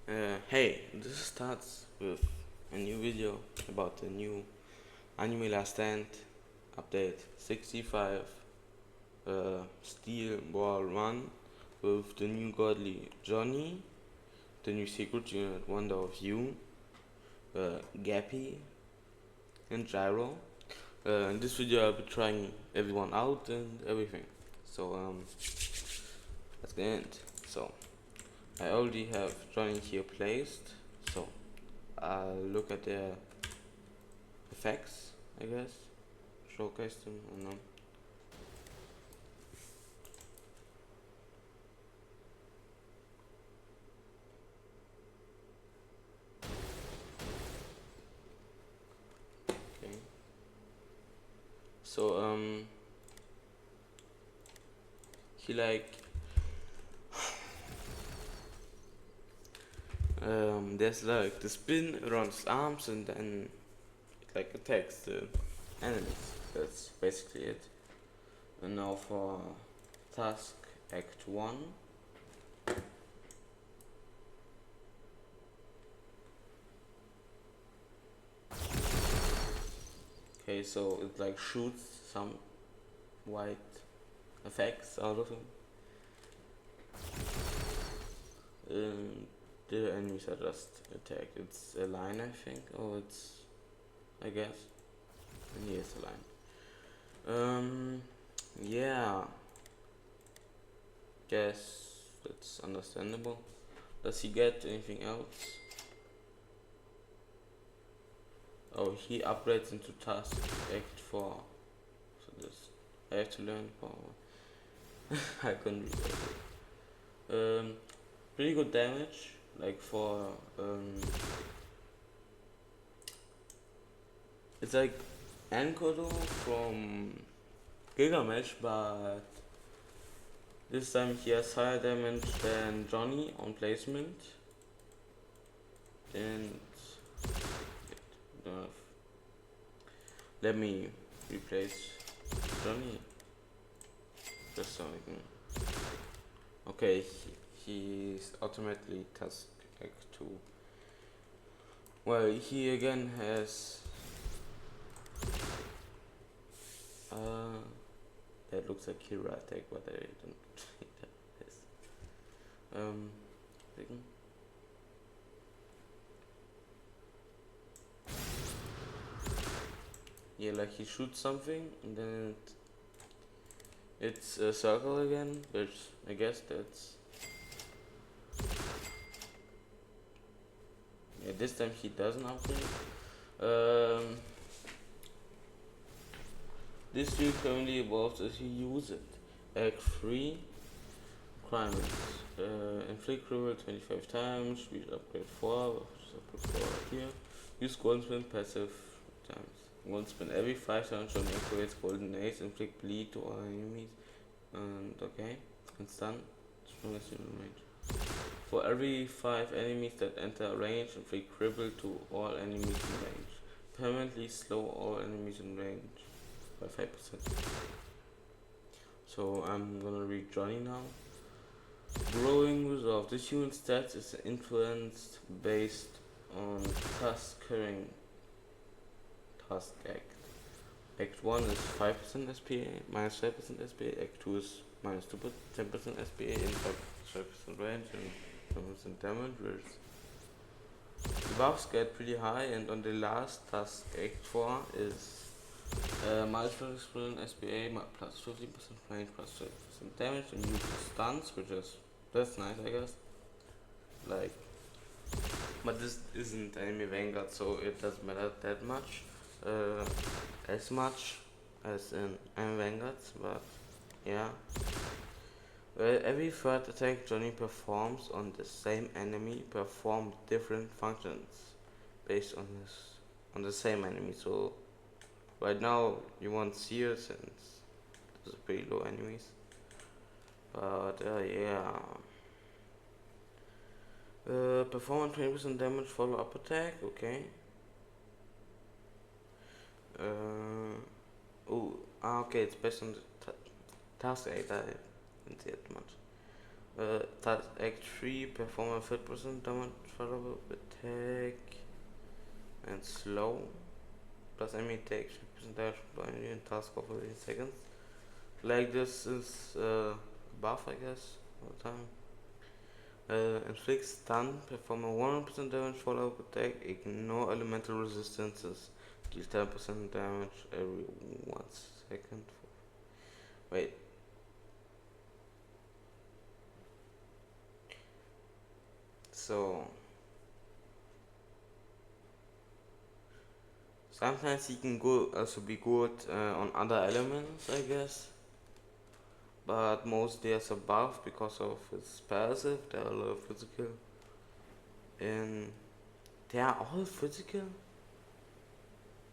Hey, this starts with a new video about the new Anime Last Stand update 65 Steel Ball 1 with the new godly Johhny, the new secret unit Wonder of You, Gappy, and Gyro. In this video I'll be trying everyone out and everything. So let's get it. So I already have Johhny here placed. So I'll look at their effects, I guess. Showcase them, I don't know. Okay. So he there's like the spin around his arms and then it like attacks the enemies. That's basically it. And now for Tusk Act 1. Okay, so it like shoots some white effects out of him. And the enemies are just attacked. It's a line, I think, or I guess. And here's a line. Yeah. Guess that's understandable. Does he get anything else? Oh, he upgrades into Tusk Act 4. So this I have to learn power. I couldn't read that. Pretty good damage, like for it's like Enkodo from Gilgamesh, but this time he has higher damage than Johhny on placement. And let me replace Johhny just so I can. Okay, he's automatically Tusk Act 2. Well, he again has that looks like Kira attack, but I don't think that is. Second. Yeah, like he shoots something and then it's a circle again, which I guess that's. Yeah, this time he doesn't upgrade. This skill currently evolves as you use it. Act 3 requirements. Inflict critical 25 times, speed upgrade 4, which is upgrade 4 right here. Use golden spin passive times. Golden spin every 5 times Johhny activates golden ace, inflict bleed to all enemies. And okay. And stun. Strongest unit range. For every 5 enemies that enter range, inflict cripple to all enemies in range. Permanently slow all enemies in range by 5%. So I'm gonna read Johhny now. Growing Resolve. This unit stats is influenced based on Tusk carrying Tusk Act. Act 1 is 5% SPA, minus 5% SPA. Act 2 is minus 10% SPA in 5% range and 10% damage. The buffs get pretty high, and on the last Tusk Act 4 is minus 50% SPA, plus 15% range, plus 30% damage, and use stuns, that's nice, I guess. Like, but this isn't Anime Vanguard, so it doesn't matter that much, as much as in Anime Vanguard, but yeah. Every third attack Johhny performs on the same enemy perform different functions based on the same enemy. So right now you won't see it since those are pretty low enemies. But yeah. Perform 20% damage follow up attack, okay. Okay, it's based on the Tusk 8, I didn't see it much. Act 3, perform a 50% damage follow attack and slow. Plus enemy takes 50% damage by any task for 15 seconds. Like this is buff, I guess, all the time. Inflict stun, perform a 100% damage follow-up attack, ignore elemental resistances, deal 10% damage every 1 second. Wait. So sometimes he can also be good on other elements, I guess. But mostly as a buff because of his passive. They are all physical. And they are all physical?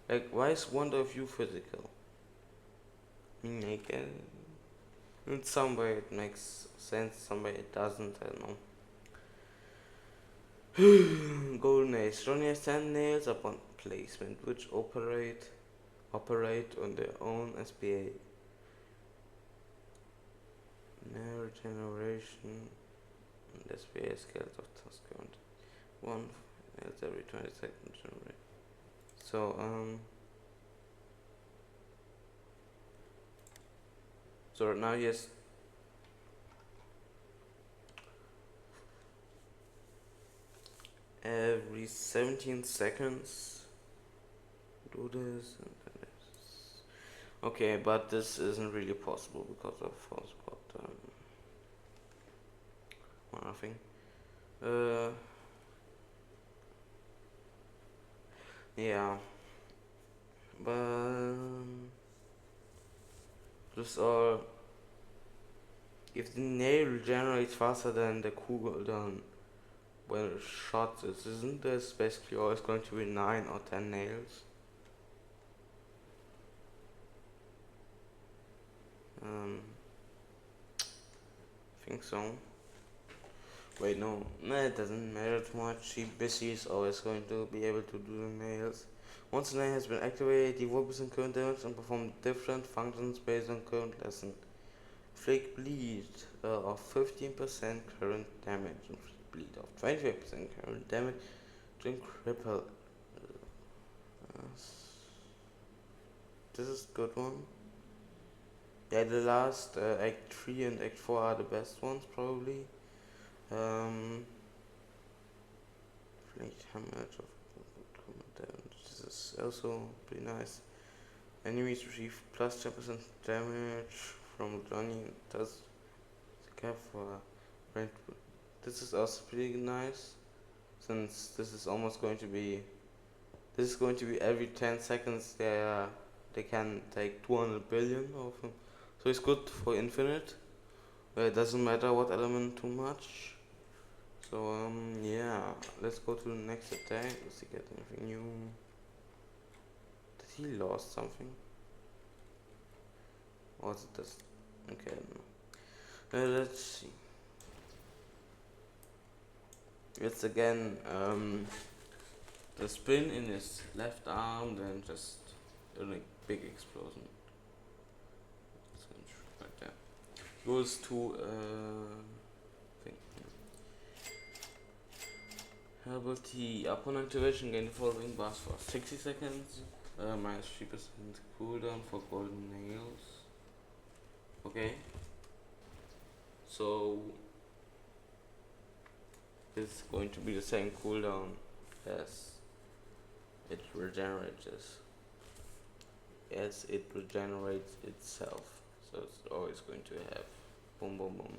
Like, why is one of you physical? I mean, like, in some way it makes sense, some way it doesn't, I don't know. Golden Age. Johhny has 10 nails upon placement, which operate on their own SPA. Narrow generation and SPA scale of tusk count. 1 nails every 20 seconds generate. So, so right now he has every 17 seconds do this and then this. Okay, but this isn't really possible because of false got nothing. Yeah, but just if the nail regenerates faster than the cooldown when it shots, isn't this basically always going to be 9 or 10 nails? I think so. Wait, no, it doesn't matter too much. Busy is always going to be able to do the nails. Once the nail has been activated, you focus on current damage and perform different functions based on current lesson. Flick bleed of 15% current damage and flick bleed of 25% current damage to cripple. This is a good one. Yeah, the last Act 3 and Act 4 are the best ones probably. Flick damage of current damage. This is also pretty nice. Enemies receive plus 10% damage from Johhny. Does cap for rent. This is also pretty nice, since this is going to be every 10 seconds they can take 200 billion of them. So it's good for infinite, where it doesn't matter what element too much. So yeah, let's go to the next attack. Let's see, get anything new. Did he lost something? Or is it this? Okay, I don't know. Let's see. It's again the spin in his left arm, then just a big explosion. Right there. Goes to thing. Herbal tea. Upon activation, gain the following bars for 60 seconds. Minus 3% cooldown for golden nails. Okay. So it's going to be the same cooldown as it regenerates, as it regenerates itself. So it's always going to have boom boom boom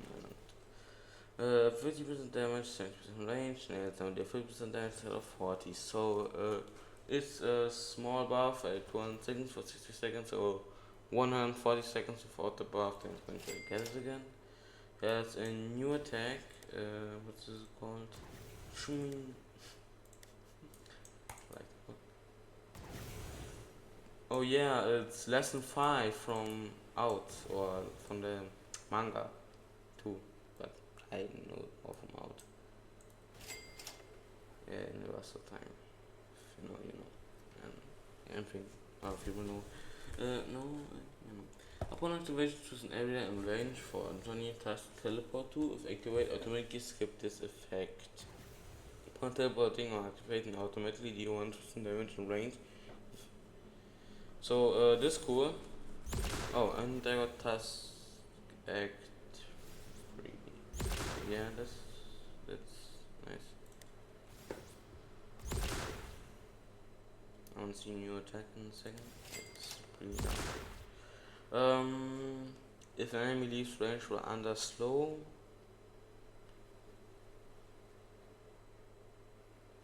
and 50% damage, 70% range, nails down there 50% damage instead of 40. So it's a small buff at 200 seconds for 60 seconds, so 140 seconds without the buff, then it's going to get it again. There's a new attack, what is it called? Like, oh yeah, it's lesson 5 from out, or from the manga too, but I didn't know all from out. Yeah, in the rest of time. If you know, you know. And anything other people know. No, you know. Upon activation, choose an area in range for Johhny tusk teleport to. If activate, automatically skip this effect. Upon teleporting or activating automatically, do you want to choose damage in range? So this is cool. Oh, and I got task act 3. Yeah, that's nice. I want to see new attack in a second. It's pretty down. If an enemy leaves range or under slow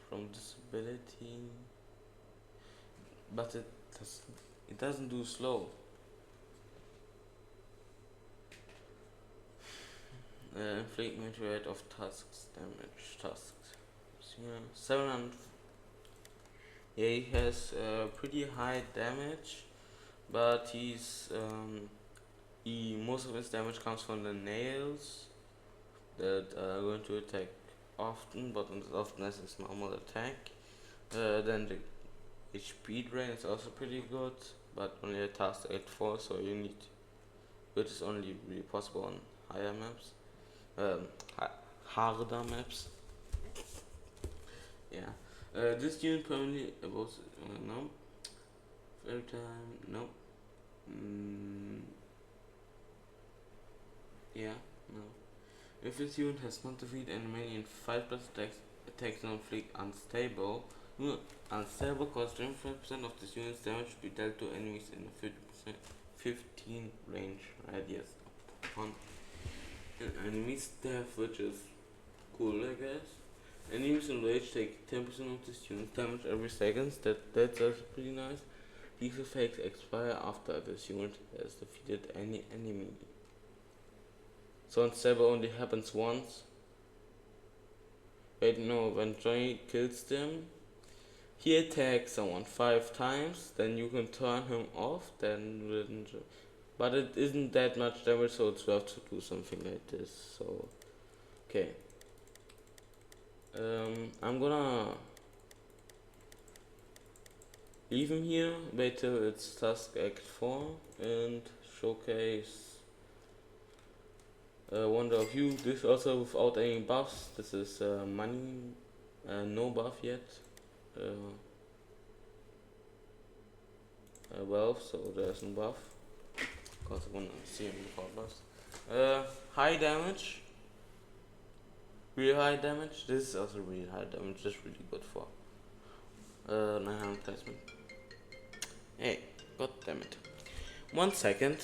from disability, but it doesn't do slow. Inflict meteorite of tusks damage. Tusks. Yeah, 700. Yeah, he has pretty high damage, but most of his damage comes from the nails that are going to attack often, but not as often as his normal attack. Then the HP drain is also pretty good, but only a task 8-4, so you need, which is only really possible on higher maps, harder maps. Yeah. This unit permanently was no. Every time no. Yeah, no. If this unit has not defeated enemy in 5 plus attacks non flick unstable. Unstable causes 25% of this unit's damage to be dealt to enemies in a 15 range radius upon an enemy's death, which is cool, I guess. Enemies in rage take 10% of this unit's damage every second. That's also pretty nice. These effects expire after this unit has defeated any enemy. So unstable only happens once. Wait, no, when Johhny kills them, he attacks someone 5 times, then you can turn him off, but it isn't that much damage, so it's worth to do something like this. So, okay. I'm gonna leave him here, wait till it's Task Act 4, and showcase Wonder of You. This also without any buffs. This is money, no buff yet. Wealth, so there's no buff. Because I wanna see him without buffs. High damage. Real high damage. This is also really high damage. That's really good for 900 placement. Hey, god damn it. 1 second.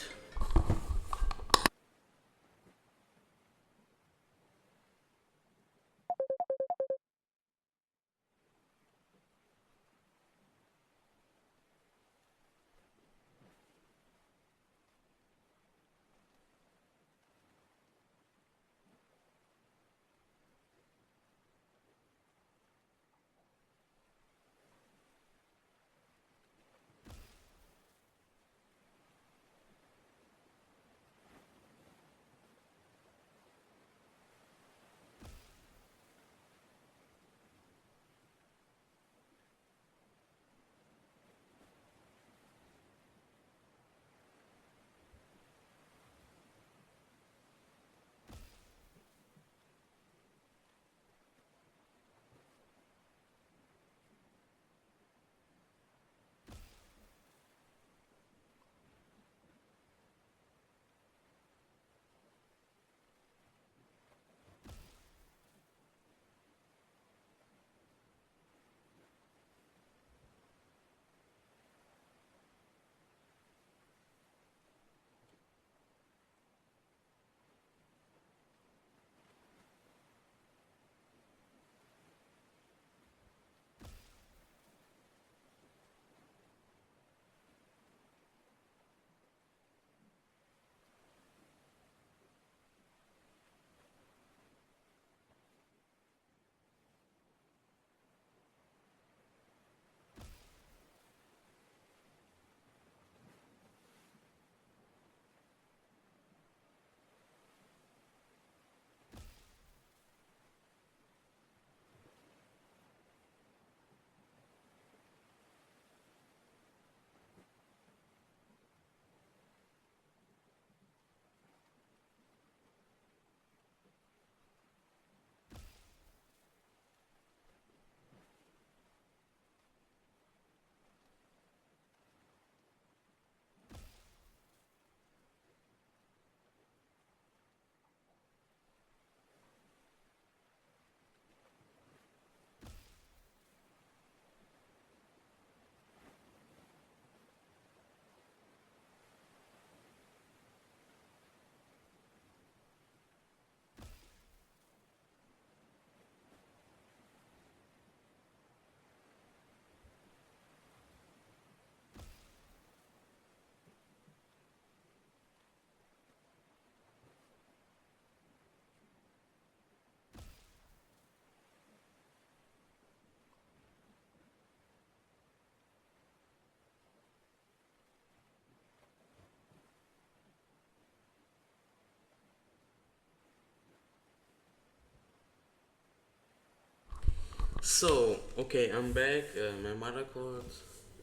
So, okay, I'm back. My mother called.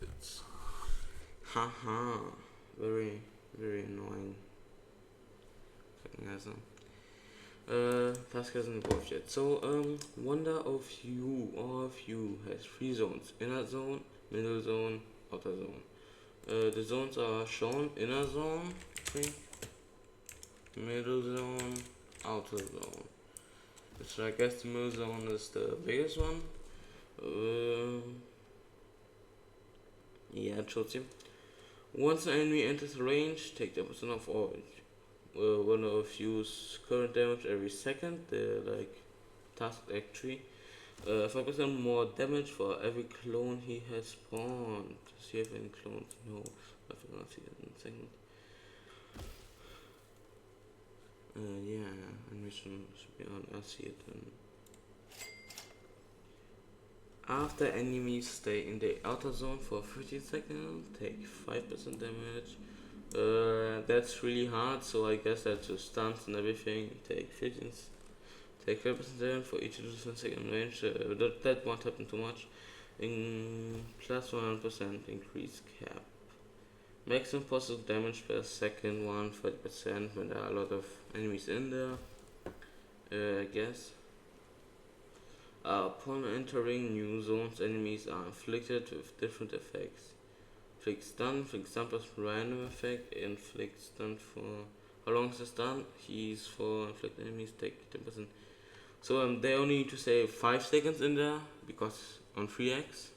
It's haha, very, very annoying. Fucking asshole. Task hasn't evolved yet. So, wonder of you, all of you has three zones: inner zone, middle zone, outer zone. The zones are shown: inner zone, I think, middle zone, outer zone. So I guess the middle zone is the biggest one. Yeah, it shows you. Once an enemy enters range, take 10% of all. One of use current damage every second. They're like task actually. 5% more damage for every clone he has spawned. Does he have any clones? No. I forgot to see that in a second. Yeah, animation should be on. I'll see it then. After enemies stay in the outer zone for 15 seconds, take 5% damage. That's really hard, so I guess that's just stunts and everything. Take 5% damage for each 2-second range. That won't happen too much. In plus 100% increase cap. Maximum possible damage per second, 30% when there are a lot of enemies in there. I guess. Upon entering new zones, enemies are inflicted with different effects. Inflict stun, for example, is random effect. Inflict stun for how long is the stun? He's for inflict enemies take 10%. So they only need to say 5 seconds in there because on 3x.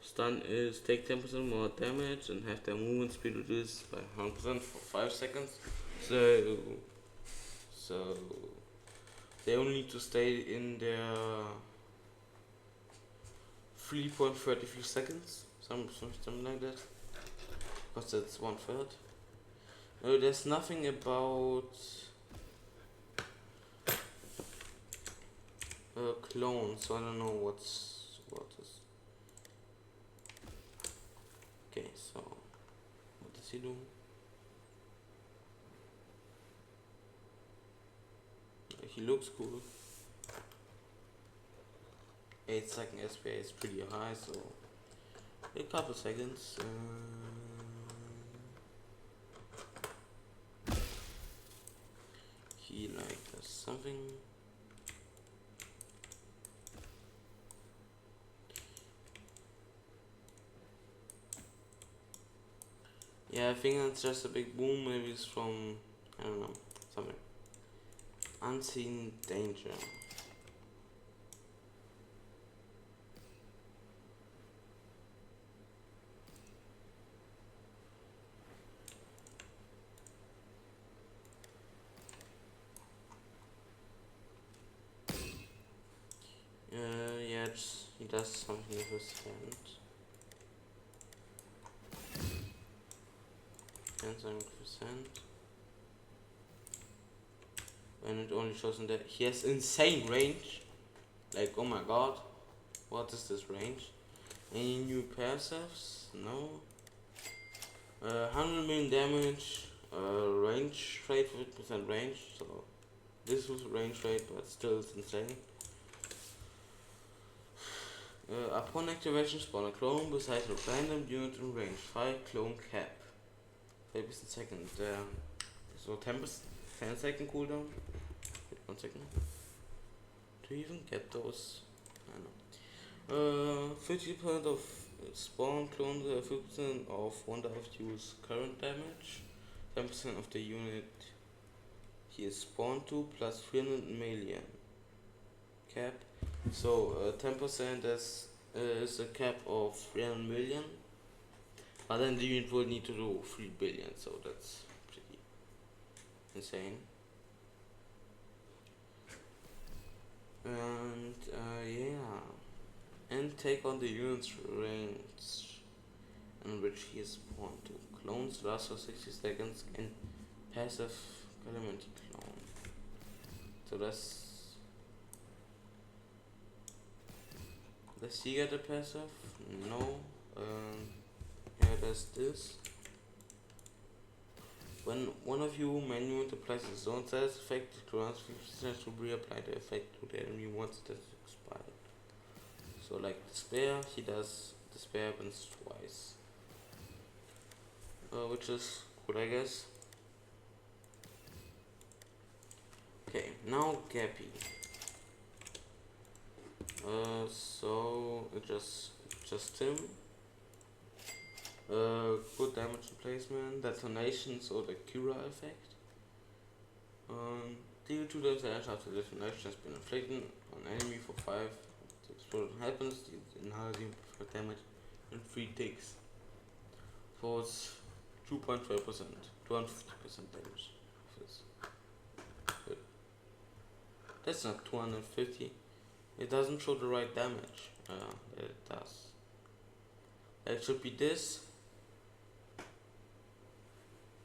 Stun is take 10% more damage and have their movement speed reduced by 100% for 5 seconds. So they only need to stay in their 3.33 seconds, something like that, because that's 1/3. There's nothing about clones, so I don't know what is. Okay, so what does he do? He looks cool. 8-second SPA is pretty high, so a couple seconds. He like does something. Yeah, I think it's just a big boom. Maybe it's from, I don't know, something. Unseen danger. Yeah, he does something with his hand. And 7%. And it only shows in there. He has insane range. Like, oh my god. What is this range? Any new passives? No. 100 million damage. Range rate, 50% range. So, this was range rate, but still it's insane. Upon activation, spawn a clone beside a random unit in range. 5 clone cap. 5% second. So 10-second cooldown. Wait 1 second. Do you even get those? I know. 50% of spawn clones, 50% of wonder of use current damage, 10% of the unit he is spawned to, plus 300 million cap. So 10% is a cap of 300 million, but then the unit will need to do 3 billion, so that's pretty insane. And yeah, and take on the unit's range in which he is spawned to. Clones last for 60 seconds and passive calamity clone. So does he get a passive? No. Yeah, there's this. When one of you manually applies its own status effect, it grants 50% to reapply the effect to the enemy once it has expired. So like despair, he does despair happens twice. Which is good, I guess. Okay, now Gappy. So it just him. Good damage replacement, detonation, so the Cura effect. Deal 2 damage after detonation has been inflicted on enemy for 5. The explosion happens, another deal for damage in 3 ticks. So it's 2.5%, 250% damage. Good. That's not 250. It doesn't show the right damage. It does. It should be this.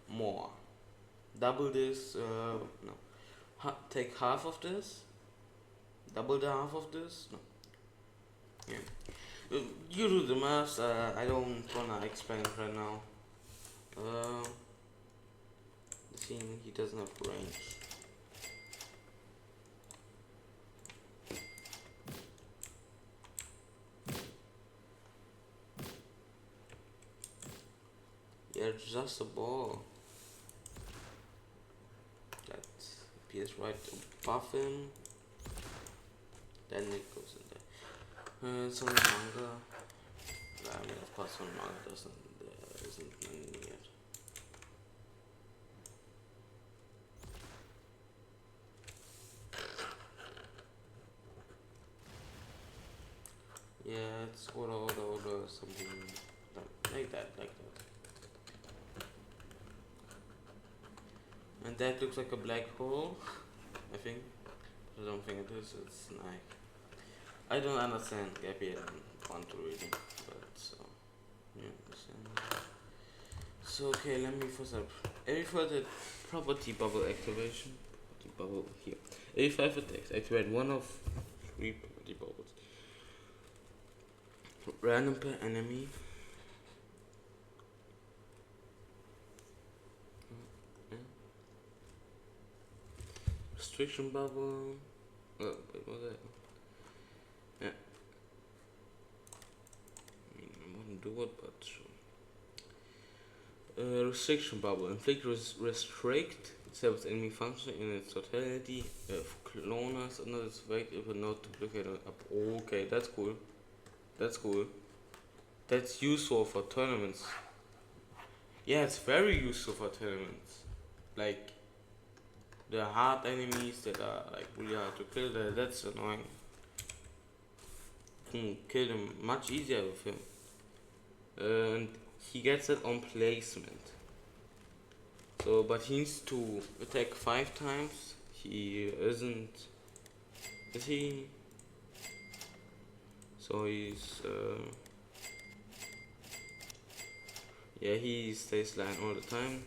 More. Double this. No. Take half of this. Double the half of this. No. Yeah. You do the maths. I don't wanna explain it right now. Seeing he doesn't have range. Yeah, just a ball. That appears right above him. Then it goes in there. Some manga. I mean, of course, some manga isn't yet. Yeah, it's order, something like that. And that looks like a black hole, I think. I don't think it is, it's like... I don't understand Gappy, I don't want to read it, but so... Yeah, so okay, let me first up. Every further property bubble activation, property bubble here. Every 5 attacks, activate one of 3 property bubbles. Random per enemy. Restriction bubble. Oh, wait, what was that? Yeah. I mean, I wouldn't do it, but sure. Restriction bubble. Inflict restrict itself enemy function in its totality. Cloners under its effect if a not duplicated up. Okay, that's cool. That's cool. That's useful for tournaments. Yeah, it's very useful for tournaments. Like the hard enemies that are like really hard to kill, that's annoying. You can kill them much easier with him. And he gets it on placement. So, but he needs to attack 5 times. He isn't. Is he? So he's. Yeah, he stays line all the time.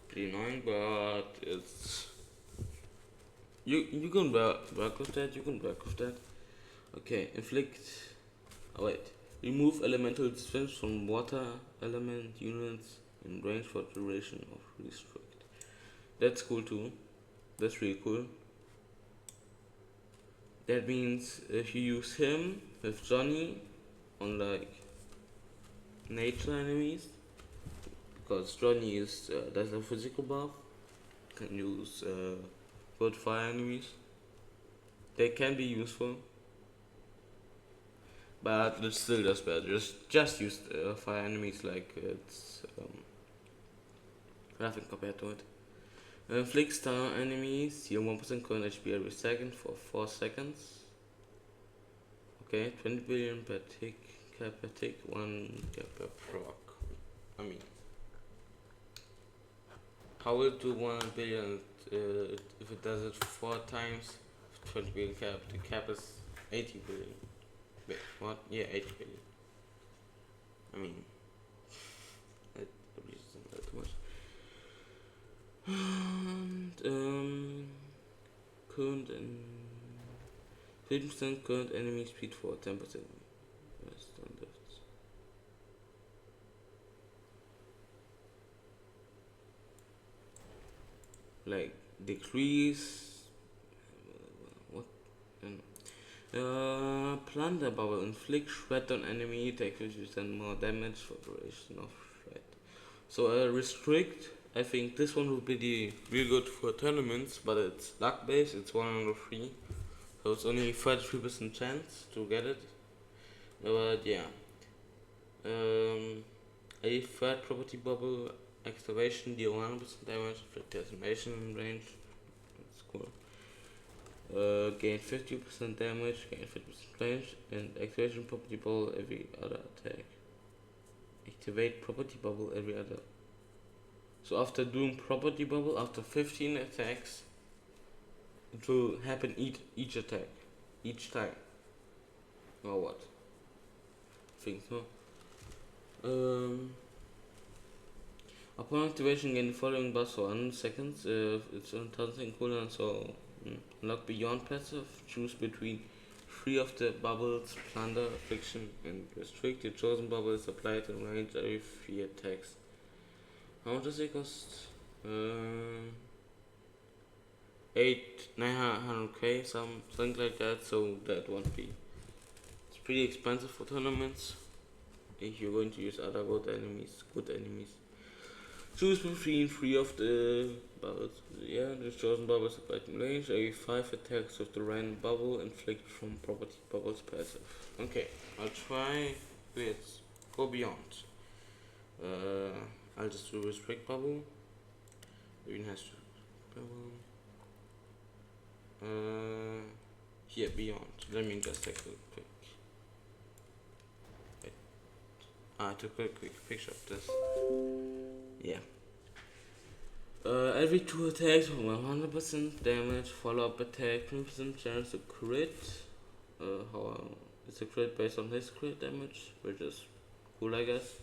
Pretty annoying, but it's. You can work with that. You can work with that. Okay, inflict. Oh wait. Remove elemental defense from water element units in range for duration of restrict. That's cool too. That's really cool. That means if you use him with Johhny on like nature enemies, because Johhny is does a physical buff, can use good fire enemies. They can be useful, but it still does better. Just use fire enemies like it's nothing compared to it. Inflict star enemies, heal 1% current HP every second for 4 seconds. Okay, 20 billion per tick, cap per tick, 1 cap per proc. I mean, how will it do 1 billion if it does it 4 times? 20 billion cap, the cap is 80 billion. Wait, what? Yeah, 80 billion. I mean, that probably isn't that too much. And current and 50% current enemy speed for 10%. Rest on left. 10% like decrease what plunder bubble inflict shred on enemy, take 50% more damage for duration of shred. So restrict, I think this one would be the real good for tournaments, but it's luck based, it's 1 out of 3. So it's only 33% chance to get it. But yeah. A third property bubble activation deal 100% damage with decimation range. That's cool. Gain 50% damage, gain 50% range, and activation property bubble every other attack. Activate property bubble every other. So after doing property bubble, after 15 attacks, it will happen each attack, each time. Or what? I think so. Upon activation, gain the following buffs for 100 seconds. It's on something cooldown, so unlock beyond passive. Choose between 3 of the bubbles, plunder, affliction, and restrict. The chosen bubble is applied in range every 3 attacks. How much does it cost? 900k, something like that. So that won't be. It's pretty expensive for tournaments. If you're going to use other good enemies. Choose between 3 of the bubbles. Yeah, the chosen bubble is applied in range. Every 5 attacks with the random bubble inflict from property bubbles passive. Okay, I'll try with go beyond. I'll just do restrict bubble. Even has to bubble. Here beyond. Let me just take a quick. I took a quick picture of this. Yeah. Every 2 attacks with 100% damage, follow-up attack, 20% chance to crit. It's a crit based on his crit damage, which is cool, I guess.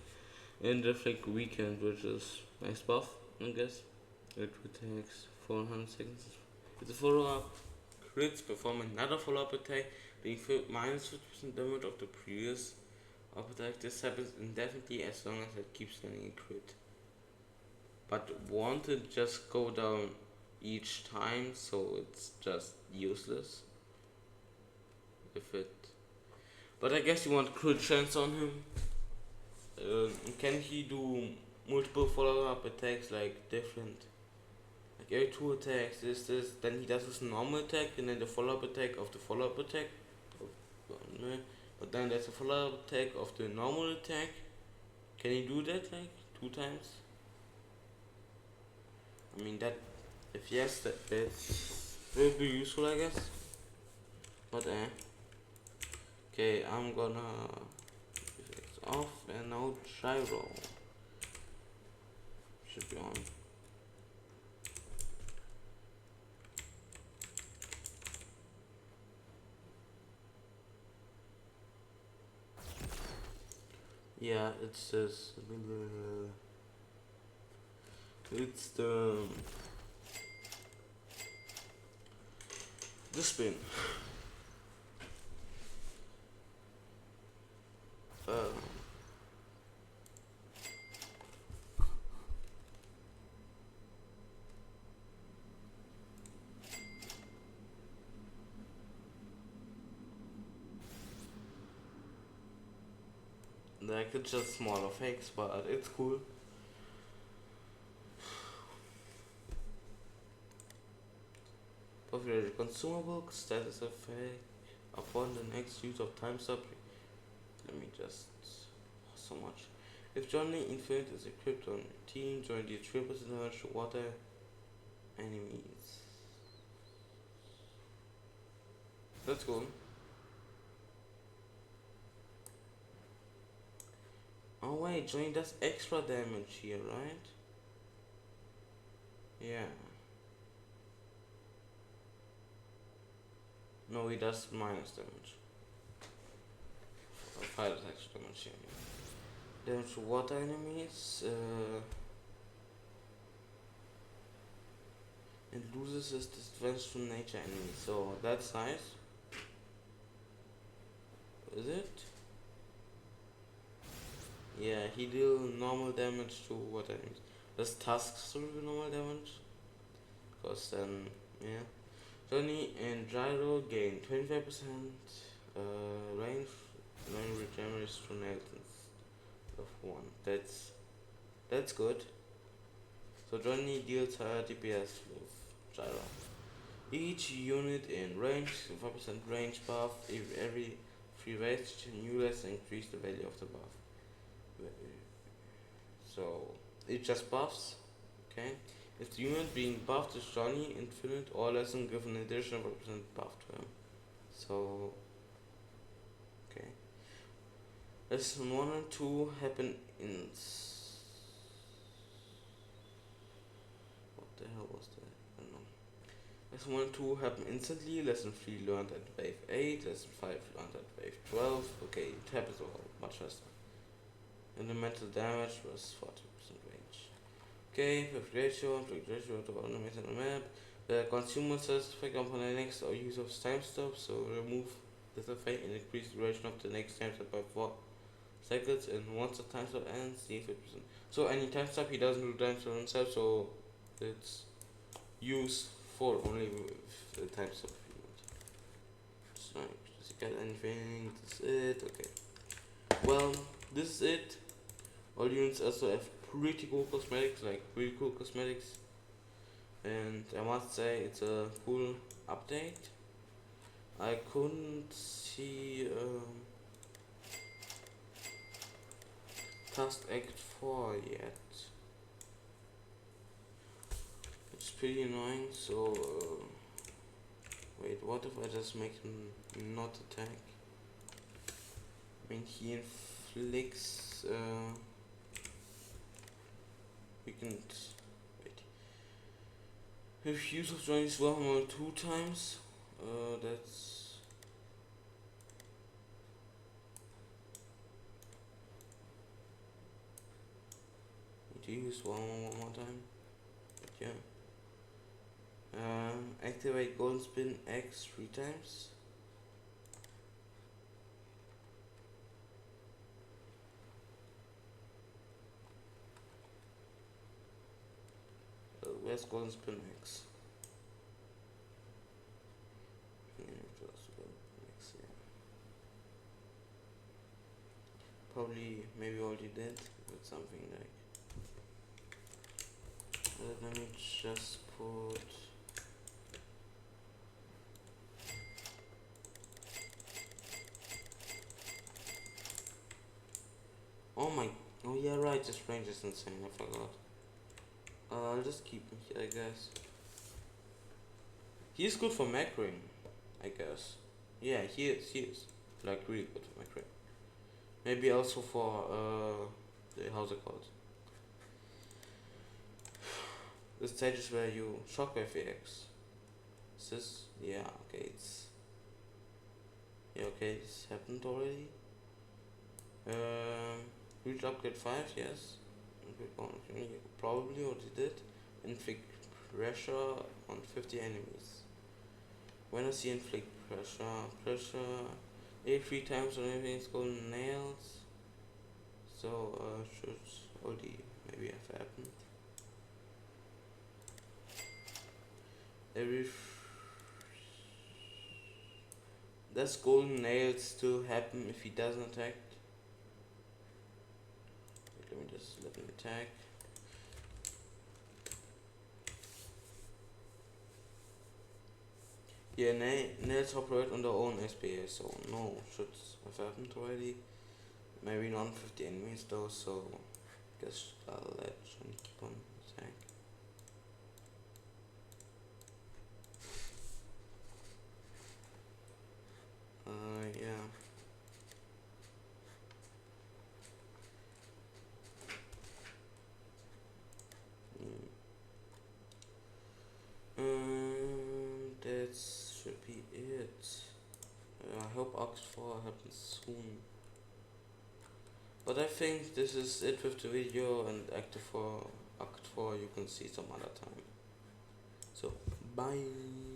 And reflect weekend, which is nice buff, I guess. It attacks 400 seconds. It's a follow-up. Crits perform another follow-up attack, being minus 50% damage of the previous attack. This happens indefinitely as long as it keeps getting a crit. But won't it just go down each time, so it's just useless? But I guess you want crit chance on him. Can he do multiple follow-up attacks, like different? Like every 2 attacks, then he does his normal attack, and then the follow-up attack of the follow-up attack. But then there's a follow-up attack of the normal attack. Can he do that like 2 times? I mean, that if yes, that will be useful, I guess. But okay, I'm gonna it's off and now gyro should be on. Yeah, it's this. It's the spin. Like it's just smaller fakes, but it's cool. Popular consumable status effect upon the next use of time stop. Let me just so much. If Johhny Infinite is equipped on team, Johhny deals 3% damage to water enemies. That's cool. Oh wait, Johhny does extra damage here, right? Yeah. No, he does minus damage. 5 extra damage here. Damage to water enemies. And loses his disadvantage to nature enemies. So that's nice. Is it? Yeah, he deal normal damage to water enemies. Does tusks do normal damage? because then, yeah. Johhny and Gyro gain 25% range, 9 regeneration to nails of 1. That's good. So Johhny deals higher DPS with Gyro. Each unit in range, 5% range buff, every 3 ways you less increase the value of the buff. So it just buffs, okay? If the unit being buffed is Johhny, infinite or less and give an additional 5% buff to him. So, okay. Lesson 1 and 2 happen in... What the hell was that? I don't know. Lesson 1 and 2 happen instantly. Lesson 3 learned at wave 8. Lesson 5 learned at wave 12. Okay, it happens all much faster. And the mental damage was 40% range. Okay, perfect ratio to all enemies on the map. The consumer says effect upon the next or use of time stop, so remove this effect and increase the duration of the next time stop by 4 seconds, and once the time stop ends, the 50%. So any time stop he doesn't do time stop himself, so it's used for only with the time stop if you want. So does he get anything? That's it, okay. Well, this is it. All units also have pretty cool cosmetics, and I must say it's a cool update. I couldn't see Tusk Act 4 yet. It's pretty annoying, so wait, what if I just make him not attack? I mean, he inflicts weakened. Wait. If use of Johhny's Warhammer 2 times, that's. Need to use Warhammer one more time. But yeah. Activate Golden Spin X 3 times. Where's Golden Spin X? Probably, maybe already did with something like. Let me just put. Oh yeah, right, this range is insane, I forgot. I'll just keep him here, I guess. He's good for macroing, I guess. Yeah, he is. Like, really good for macroing. Maybe also for, how's it called? The stages where you shockwave EX. Is this? Yeah, okay, it's. Yeah, okay, this happened already. Reach upgrade 5, yes. Probably already did. Inflict pressure on 50 enemies. When I see inflict pressure 3 times on everything's golden nails. So should already maybe have happened. Does golden nails still happen if he doesn't attack? Let me attack. Yeah, nails operate on their own SPA, so no, should have happened already. Maybe not 50 enemies though, so guess I'll let Johhny keep on attack. Yeah. That should be it. I hope Act 4 happens soon. But I think this is it with the video, and Act 4 you can see some other time. So, bye.